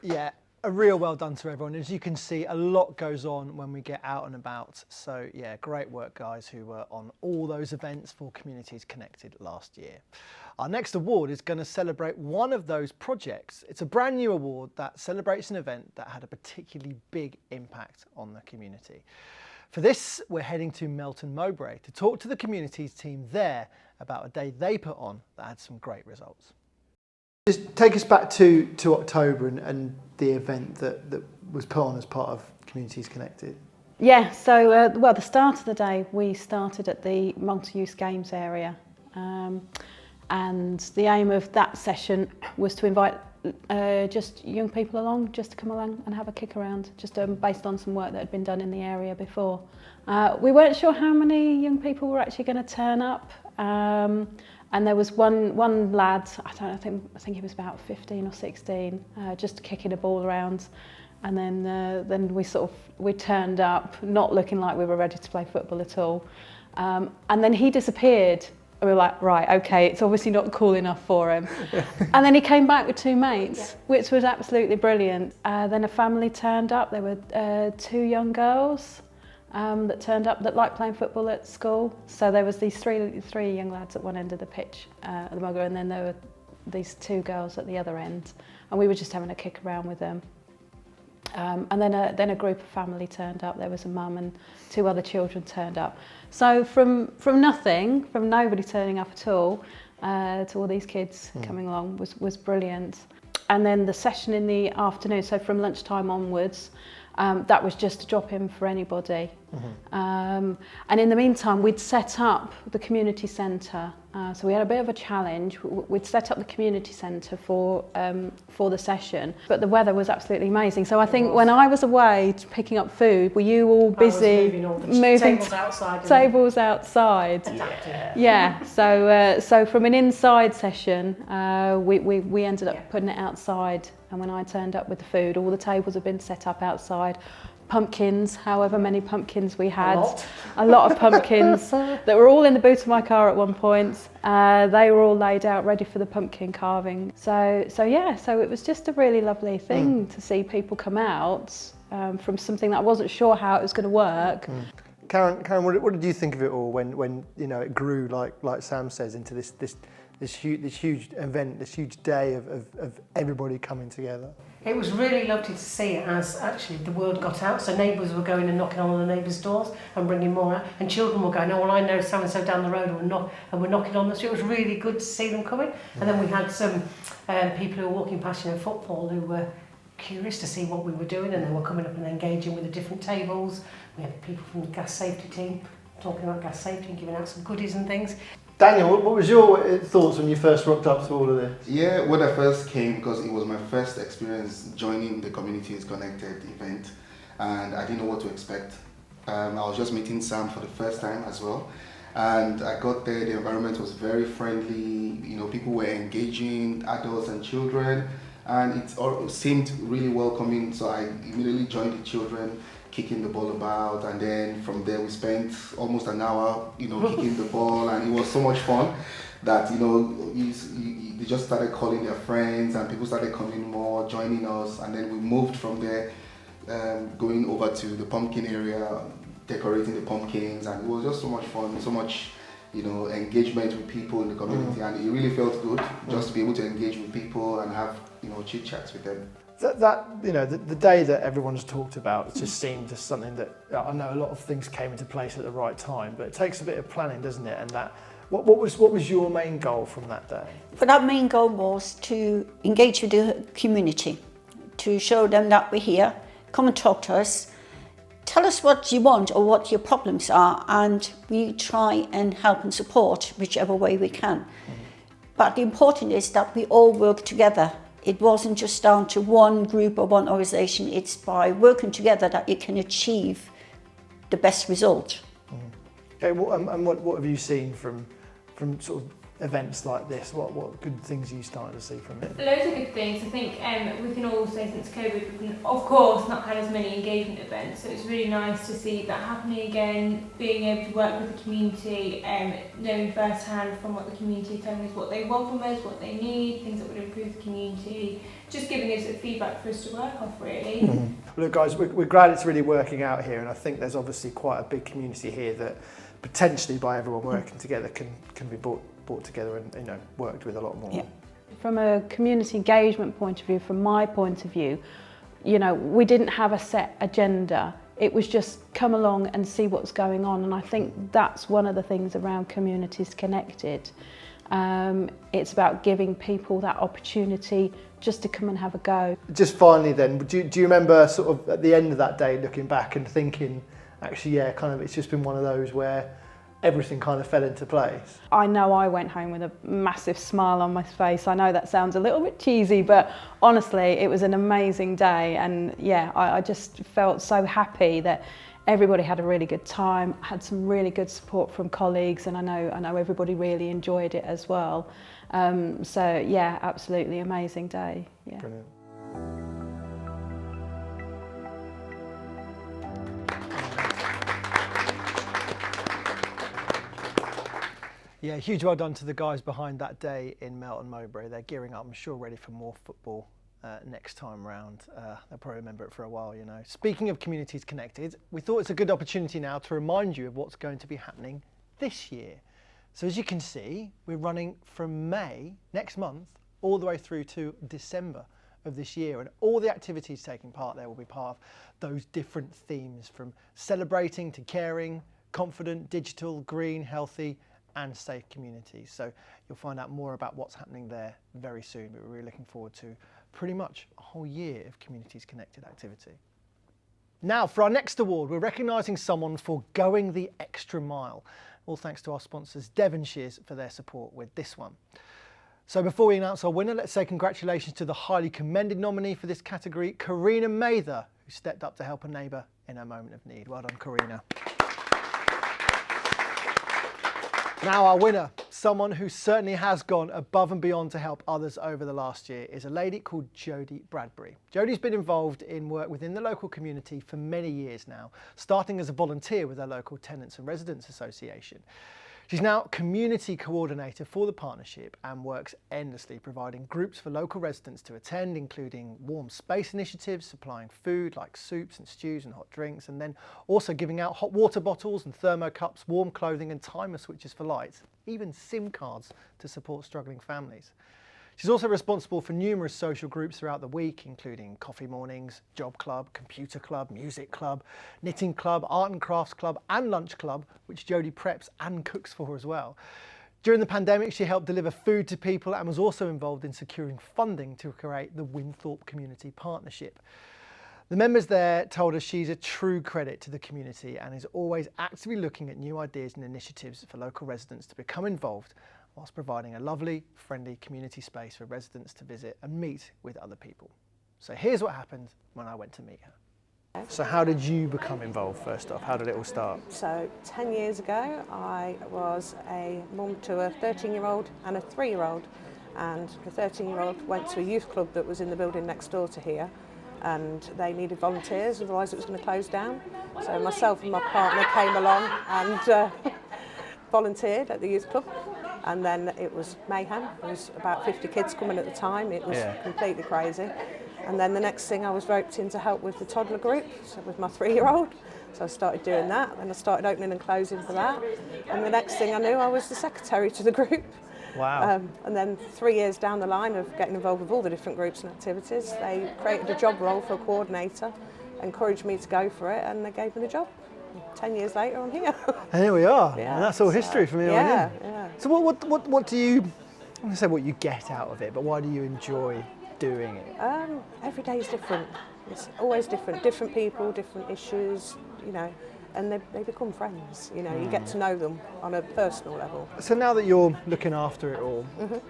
Yeah, a real well done to everyone. As you can see, a lot goes on when we get out and about. So yeah, great work guys who were on all those events for Communities Connected last year. Our next award is going to celebrate one of those projects. It's a brand new award that celebrates an event that had a particularly big impact on the community. For this, we're heading to Melton Mowbray to talk to the communities team there about a day they put on that had some great results. Just take us back to October and the event that was put on as part of Communities Connected. Yeah, so well, the start of the day, we started at the multi-use games area, and the aim of that session was to invite just young people along, just to come along and have a kick around, just based on some work that had been done in the area before. We weren't sure how many young people were actually going to turn up. And there was one lad, I think he was about 15 or 16, just kicking a ball around, and then we turned up, not looking like we were ready to play football at all, and then he disappeared. And we were like, right, okay, it's obviously not cool enough for him. And then he came back with two mates, which was absolutely brilliant. Then a family turned up. There were two young girls that turned up that liked playing football at school. So there was these three young lads at one end of the pitch at the Mugger, and then there were these two girls at the other end, and we were just having a kick around with them. And then a group of family turned up. There was a mum and two other children turned up. So from nothing, from nobody turning up at all, to all these kids coming along was brilliant. And then the session in the afternoon, so from lunchtime onwards, that was just a drop in for anybody. And in the meantime, we'd set up the community centre. So we had a bit of a challenge. We'd set up the community centre for the session, but the weather was absolutely amazing. So I think when I was away picking up food, were you all busy moving tables outside? Yeah. So from an inside session, we ended up putting it outside. And when I turned up with the food, all the tables had been set up outside. Pumpkins, however many pumpkins we had, a lot of pumpkins that were all in the boot of my car at one point. They were all laid out ready for the pumpkin carving. So it was just a really lovely thing to see people come out from something that I wasn't sure how it was going to work. Karen, what did you think of it all when you know it grew like Sam says into this huge event, this huge day of everybody coming together? It was really lovely to see it as actually the word got out. So neighbours were going and knocking on all the neighbours' doors and bringing more out, and children were going, oh well, I know so and so down the road, and we're knocking on them. So it was really good to see them coming. And then we had some people who were walking past in football who were curious to see what we were doing, and they were coming up and engaging with the different tables. We had people from the gas safety team talking about gas safety and giving out some goodies and things. Daniel, what was your thoughts when you first rocked up to all of this? Yeah, when I first came, because it was my first experience joining the Community is Connected event, and I didn't know what to expect. I was just meeting Sam for the first time as well, and I got there. The environment was very friendly. You know, people were engaging, adults and children, and it all seemed really welcoming. So I immediately joined the children, kicking the ball about, and then from there we spent almost an hour, you know, kicking the ball, and it was so much fun that, you know, they just started calling their friends, and people started coming more, joining us, and then we moved from there, going over to the pumpkin area, decorating the pumpkins, and it was just so much fun, so much, you know, engagement with people in the community, and it really felt good just to be able to engage with people and have, you know, chit chats with them. That you know, the day that everyone's talked about, it just seemed as something that, I know a lot of things came into place at the right time, but it takes a bit of planning, doesn't it? And that, what was your main goal from that day? But our main goal was to engage with the community, to show them that we're here, come and talk to us, tell us what you want or what your problems are, and we try and help and support whichever way we can. But the important is that we all work together. It wasn't just down to one group or one organisation. It's by working together that you can achieve the best result. Okay, what have you seen from sort of events like this? What good things are you starting to see from it? Loads of good things. I think we can all say since COVID, we've been, of course, not had as many engagement events, so it's really nice to see that happening again, being able to work with the community, knowing firsthand from what the community are telling us what they want from us, what they need, things that would improve the community, just giving us a feedback for us to work off, really. Mm-hmm. Look, guys, we're glad it's really working out here, and I think there's obviously quite a big community here that potentially, by everyone working together, can be brought together and, you know, worked with a lot more. Yeah. From a community engagement point of view, from my point of view, you know, we didn't have a set agenda. It was just come along and see what's going on, and I think that's one of the things around Communities Connected. It's about giving people that opportunity just to come and have a go. Just finally then, do you remember sort of at the end of that day looking back and thinking, actually, yeah, kind of it's just been one of those where everything kind of fell into place? I know I went home with a massive smile on my face. I know that sounds a little bit cheesy, but honestly, it was an amazing day. And yeah, I just felt so happy that everybody had a really good time, had some really good support from colleagues, and I know everybody really enjoyed it as well. So yeah, absolutely amazing day. Yeah. Brilliant. Yeah, huge well done to the guys behind that day in Melton Mowbray. They're gearing up, I'm sure, ready for more football next time round. They'll probably remember it for a while, you know. Speaking of Communities Connected, we thought it's a good opportunity now to remind you of what's going to be happening this year. So as you can see, we're running from May, next month, all the way through to December of this year, and all the activities taking part there will be part of those different themes, from celebrating to caring, confident, digital, green, healthy, and safe communities. So you'll find out more about what's happening there very soon, but we're really looking forward to pretty much a whole year of Communities Connected activity. Now, for our next award, we're recognising someone for going the extra mile. All thanks to our sponsors, Devonshire's, for their support with this one. So before we announce our winner, let's say congratulations to the highly commended nominee for this category, Karina Mather, who stepped up to help a neighbour in a moment of need. Well done, Karina. Now our winner, someone who certainly has gone above and beyond to help others over the last year, is a lady called Jodie Bradbury. Jodie's been involved in work within the local community for many years now, starting as a volunteer with our local Tenants and Residents Association. She's now community coordinator for the partnership and works endlessly providing groups for local residents to attend, including warm space initiatives, supplying food like soups and stews and hot drinks, and then also giving out hot water bottles and thermo cups, warm clothing and timer switches for lights, even SIM cards to support struggling families. She's also responsible for numerous social groups throughout the week, including coffee mornings, job club, computer club, music club, knitting club, art and crafts club, and lunch club, which Jodie preps and cooks for as well. During the pandemic, she helped deliver food to people and was also involved in securing funding to create the Winthorpe Community Partnership. The members there told us she's a true credit to the community and is always actively looking at new ideas and initiatives for local residents to become involved, whilst providing a lovely, friendly community space for residents to visit and meet with other people. So here's what happened when I went to meet her. So how did you become involved first off? How did it all start? So 10 years ago I was a mum to a 13-year-old and a 3-year-old, and the 13-year-old went to a youth club that was in the building next door to here, and they needed volunteers, otherwise it was going to close down. So myself and my partner came along and volunteered at the youth club, and then it was mayhem. There was about 50 kids coming at the time. It was completely crazy. And then the next thing I was roped in to help with the toddler group, so with my 3-year-old. So I started doing that, then I started opening and closing for that. And the next thing I knew, I was the secretary to the group. Wow. And then 3 years down the line of getting involved with all the different groups and activities, they created a job role for a coordinator, encouraged me to go for it, and they gave me the job. 10 years later, I'm here. And here we are. Yeah, And that's all history from here on in. Yeah. So what do you, I want to say what you get out of it, but why do you enjoy doing it? Every day is different. It's always different. Different people, different issues, you know, and they become friends. You know, you get to know them on a personal level. So now that you're looking after it all,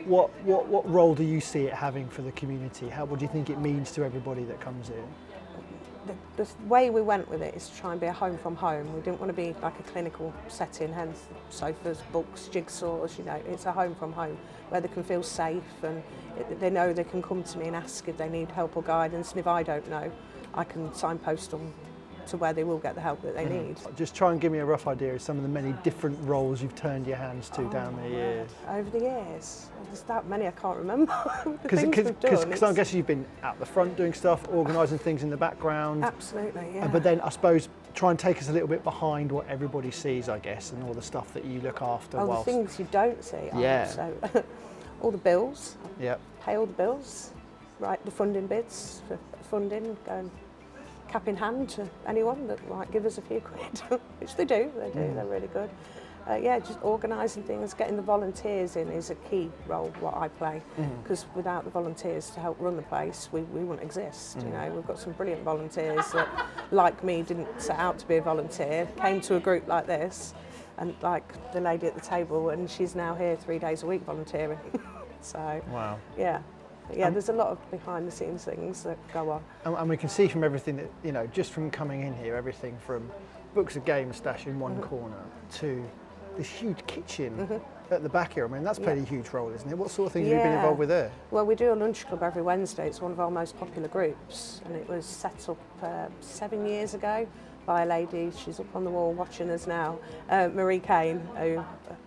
what role do you see it having for the community? What do you think it means to everybody that comes in? The way we went with it is to try and be a home from home. We didn't want to be like a clinical setting, hence sofas, books, jigsaws, you know. It's a home from home where they can feel safe and they know they can come to me and ask if they need help or guidance, and if I don't know, I can signpost them to where they will get the help that they need. Just try and give me a rough idea of some of the many different roles you've turned your hands to down the years. Over the years, there's that many I can't remember. Because I guess you've been out the front doing stuff, organising things in the background. Absolutely, yeah. But then I suppose try and take us a little bit behind what everybody sees, I guess, and all the stuff that you look after. The things you don't see. Yeah. So all the bills. Yep. Pay all the bills. Write the funding bids for funding. Go and cap in hand to anyone that might give us a few quid, which they do. They're really good. Just organising things, getting the volunteers in is a key role what I play, because without the volunteers to help run the place, we wouldn't exist. You know, we've got some brilliant volunteers that, like me, didn't set out to be a volunteer, came to a group like this, and like the lady at the table, and she's now here 3 days a week volunteering. So, wow. Yeah. Yeah, there's a lot of behind the scenes things that go on. And we can see from everything that, you know, just from coming in here, everything from books of games stashed in one corner to this huge kitchen at the back here. I mean, that's played a huge role, isn't it? What sort of things have you been involved with there? Well, we do a lunch club every Wednesday. It's one of our most popular groups, and it was set up 7 years ago by a lady. She's up on the wall watching us now, Marie Kane, who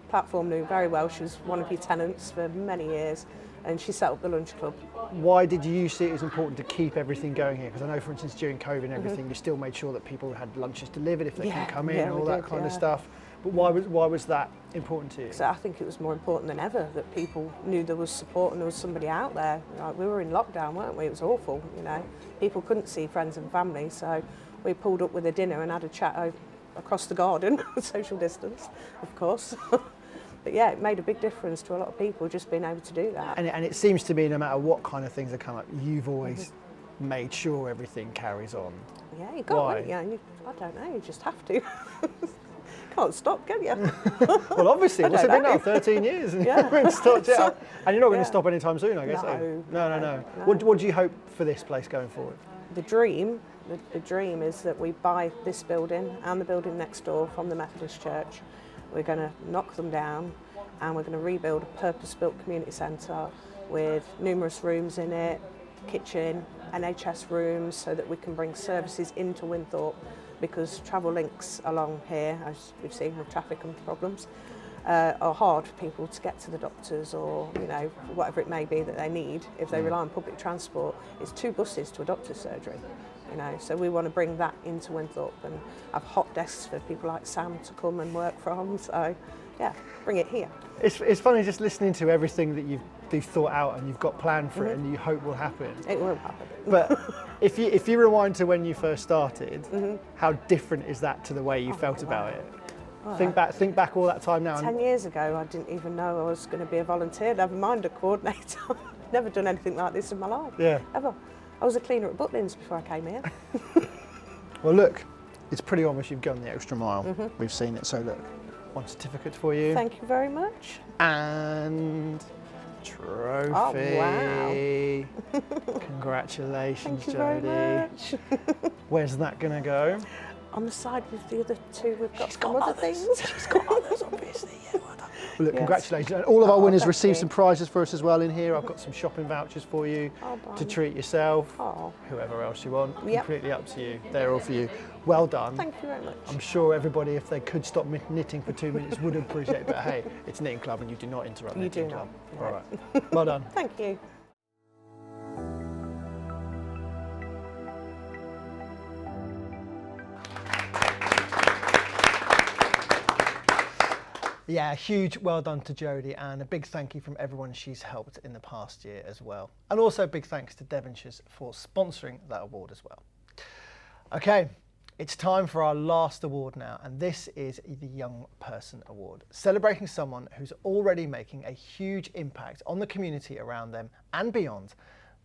Platform knew very well. She was one of your tenants for many years, and she set up the lunch club. Why did you see it as important to keep everything going here? Because I know, for instance, during COVID and everything, you still made sure that people had lunches delivered if they couldn't come in and all that kind of stuff. But why was that important to you? So I think it was more important than ever that people knew there was support and there was somebody out there. Like, we were in lockdown, weren't we? It was awful, you know. People couldn't see friends and family, so we pulled up with a dinner and had a chat across the garden, social distance, of course. But yeah, it made a big difference to a lot of people just being able to do that. And it seems to me, no matter what kind of things that come up, you've always made sure everything carries on. Yeah, you got Why? it. Yeah, I don't know, you just have to. Can't stop, can you? Well, obviously, what's it been now? 13 years? And Yeah. and you're not going to stop anytime soon, I guess. No. What do you hope for this place going forward? The dream is that we buy this building and the building next door from the Methodist Church. We're going to knock them down and we're going to rebuild a purpose-built community centre with numerous rooms in it, kitchen, NHS rooms, so that we can bring services into Winthorpe, because travel links along here, as we've seen with traffic and problems, are hard for people to get to the doctors or, you know, whatever it may be that they need. If they rely on public transport, it's 2 buses to a doctor's surgery. You know, so we want to bring that into Winthorpe and have hot desks for people like Sam to come and work from. So, yeah, bring it here. It's funny just listening to everything that you've thought out and you've got planned for it and you hope will happen. It will happen. But if you rewind to when you first started, how different is that to the way you felt about it? Well, Think back all that time now. 10 years ago, I didn't even know I was going to be a volunteer, never mind a coordinator. Never done anything like this in my life. Yeah. Ever. I was a cleaner at Butlins before I came here. Well, look, it's pretty obvious you've gone the extra mile. Mhm. We've seen it, so look, one certificate for you. Thank you very much. And trophy. Oh, wow. Congratulations, Thank you very Jodie. Where's that going to go? On the side with the other two, we've got some other things. She's got others, obviously. Yeah, well done. Well, look, Yes. congratulations. And all of our winners thank received you. some prizes for us as well in here. I've got some shopping vouchers for you to Blimey. treat yourself, Oh. whoever else you want. Yep. Completely up to you. They're all for you. Well done. Thank you very much. I'm sure everybody, if they could stop knitting for 2 minutes, would appreciate it. But hey, it's knitting club and you do not interrupt You knitting do club. not. All right. Well done. Thank you. Yeah, a huge well done to Jodie and a big thank you from everyone she's helped in the past year as well. And also a big thanks to Devonshire's for sponsoring that award as well. Okay, it's time for our last award now, and this is the Young Person Award, celebrating someone who's already making a huge impact on the community around them and beyond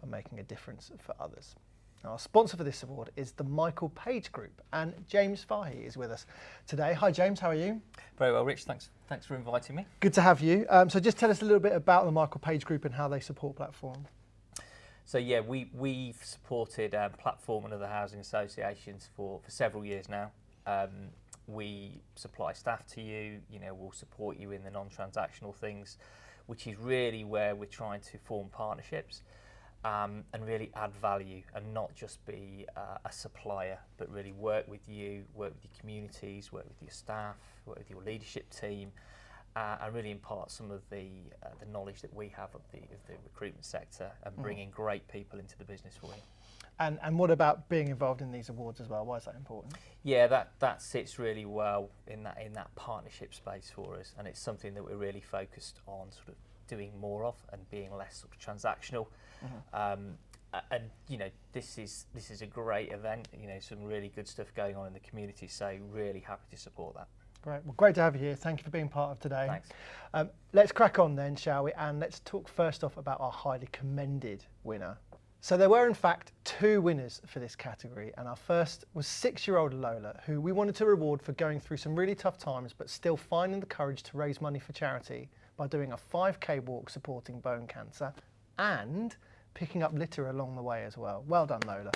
by making a difference for others. Now, our sponsor for this award is the Michael Page Group, and James Fahey is with us today. Hi James, how are you? Very well, Rich, thanks for inviting me. Good to have you. So just tell us a little bit about the Michael Page Group and how they support Platform. So yeah, we've supported Platform and other housing associations for several years now. We supply staff to you, we'll support you in the non-transactional things, which is really where we're trying to form partnerships. And really add value and not just be a supplier, but really work with you, work with your communities, work with your staff, work with your leadership team, and really impart some of the knowledge that we have of the recruitment sector and bringing great people into the business for you. And what about being involved in these awards as well? Why is that important? Yeah, that sits really well in that partnership space for us, and it's something that we're really focused on sort of doing more of and being less sort of transactional. And this is a great event, some really good stuff going on in the community, so really happy to support that. Great, well great to have you here. Thank you for being part of today. Thanks. Let's crack on then, shall we? And let's talk first off about our highly commended winner. So there were in fact 2 winners for this category, and our first was 6-year-old Lola, who we wanted to reward for going through some really tough times but still finding the courage to raise money for charity by doing a 5k walk supporting bone cancer and picking up litter along the way as well. Well done, Lola.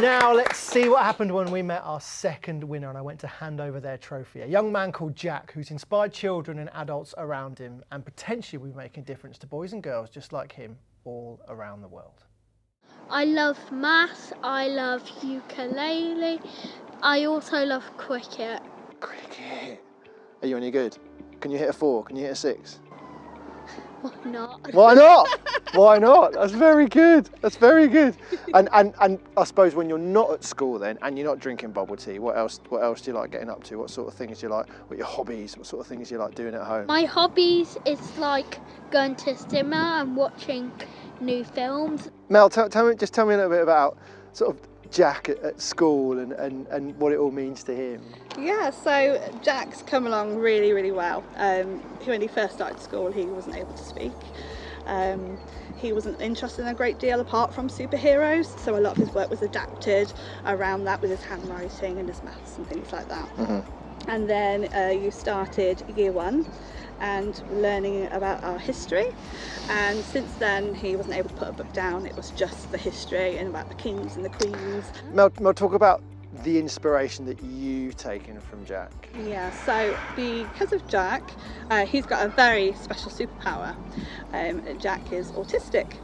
Now let's see what happened when we met our second winner and I went to hand over their trophy. A young man called Jack who's inspired children and adults around him and potentially will be making a difference to boys and girls just like him all around the world. I love maths, I love ukulele, I also love cricket. Cricket? Are you any good? Can you hit a 4? Can you hit a 6? Why not? Why not? Why not? That's very good. That's very good. And I suppose when you're not at school then and you're not drinking bubble tea, what else do you like getting up to? What sort of things do you like? What are your hobbies? What sort of things do you like doing at home? My hobbies is like going to cinema and watching new films. Mel, tell me a little bit about sort of Jack at school and what it all means to him. Yeah, so Jack's come along really, really well. When he first started school, he wasn't able to speak. He wasn't interested in a great deal apart from superheroes, so a lot of his work was adapted around that with his handwriting and his maths and things like that. Mm-hmm. And then you started year 1 and learning about our history, and since then he wasn't able to put a book down. It was just the history and about the kings and the queens. Mel, talk about the inspiration that you've taken from Jack. Yeah, so because of Jack, he's got a very special superpower. Jack is autistic,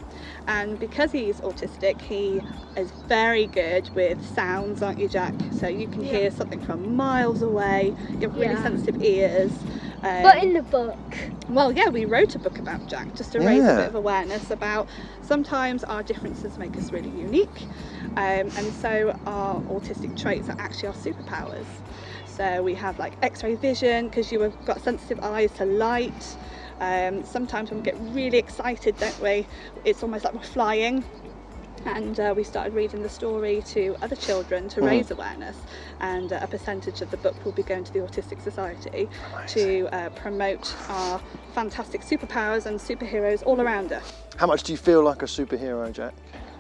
and because he's autistic, he is very good with sounds, aren't you, Jack? So you can hear something from miles away. You have really sensitive ears. But in the book. Well, yeah, we wrote a book about Jack just to raise a bit of awareness about sometimes our differences make us really unique, and so our autistic traits are actually our superpowers. So we have like X-ray vision because you've got sensitive eyes to light. Sometimes when we get really excited, don't we? It's almost like we're flying. And we started reading the story to other children to raise awareness, and a percentage of the book will be going to the Autistic Society to promote our fantastic superpowers and superheroes all around us. How much do you feel like a superhero, Jack?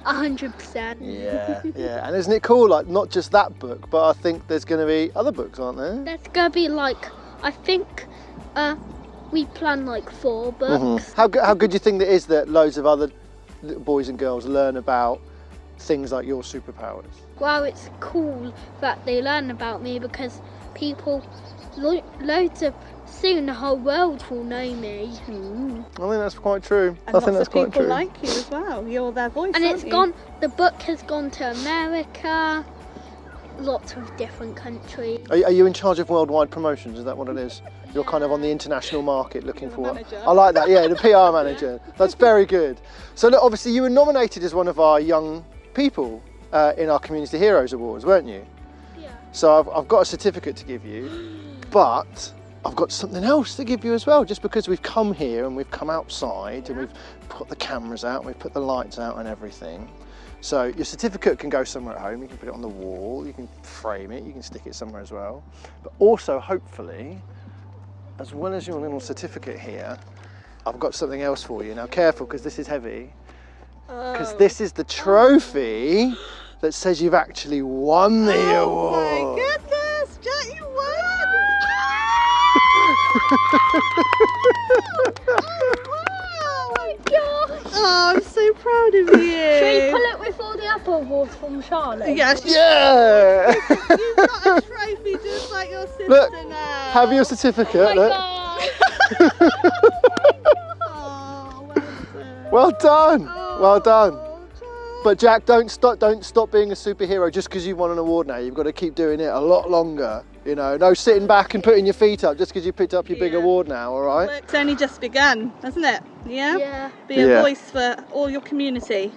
100%. Yeah, yeah. And isn't it cool, like, not just that book, but I think there's going to be other books, aren't there? There's going to be like, I think we plan like 4 books. How good do you think that is that loads of other little boys and girls learn about things like your superpowers? Well, it's cool that they learn about me because people, loads of, soon the whole world will know me. I think that's quite true. And lots of people like you as well. You're their voice, And aren't you? the book has gone to America, lots of different countries. Are you in charge of worldwide promotions? Is that what it is? You're kind of on the international market looking for... manager. I like that, yeah, the PR manager. That's very good. So look, obviously you were nominated as one of our young people in our Community Heroes Awards, weren't you? Yeah. So I've got a certificate to give you, but I've got something else to give you as well, just because we've come here and we've come outside and we've put the cameras out and we've put the lights out and everything. So your certificate can go somewhere at home, you can put it on the wall, you can frame it, you can stick it somewhere as well. But also, hopefully, as well as your little certificate here, I've got something else for you. Now careful, because this is heavy. Because this is the trophy that says you've actually won the award. Oh my goodness, Jack, you won! Oh my gosh! Oh, I'm so proud of you. Should we pull it with all the other awards from Charlotte? Yes. Yeah! You've got a trophy just like your sister Look, now. have your certificate. Look. Well done, well done. But Jack, don't stop being a superhero just because you won an award now. You've got to keep doing it a lot longer. You know, no sitting back and putting your feet up just because you picked up your big award now, all right? It's only just begun, hasn't it? Yeah? Yeah. Be a voice for all your community.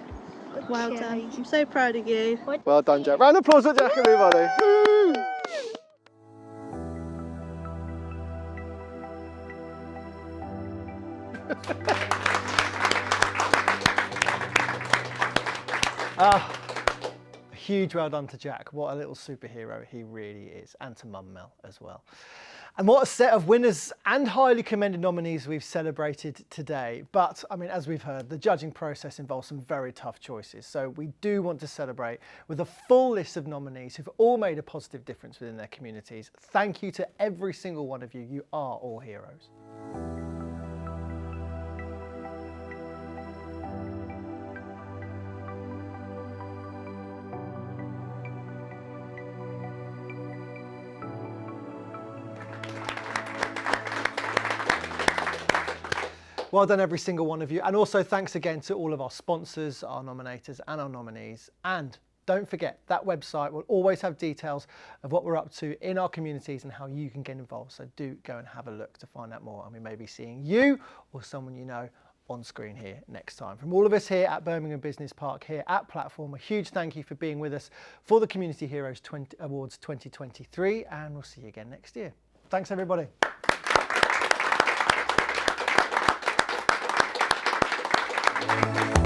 Well done. I'm so proud of you. Well done, Jack. Round of applause for Jack, everybody. Woo! A huge well done to Jack. What a little superhero he really is, and to Mum Mel as well. And what a set of winners and highly commended nominees we've celebrated today. But, I mean, as we've heard, the judging process involves some very tough choices. So we do want to celebrate with a full list of nominees who've all made a positive difference within their communities. Thank you to every single one of you. You are all heroes. Well done, every single one of you. And also thanks again to all of our sponsors, our nominators and our nominees. And don't forget, that website will always have details of what we're up to in our communities and how you can get involved. So do go and have a look to find out more. And we may be seeing you or someone you know on screen here next time. From all of us here at Birmingham Business Park, here at Platform, a huge thank you for being with us for the Community Heroes Awards 2023. And we'll see you again next year. Thanks, everybody. Thank you.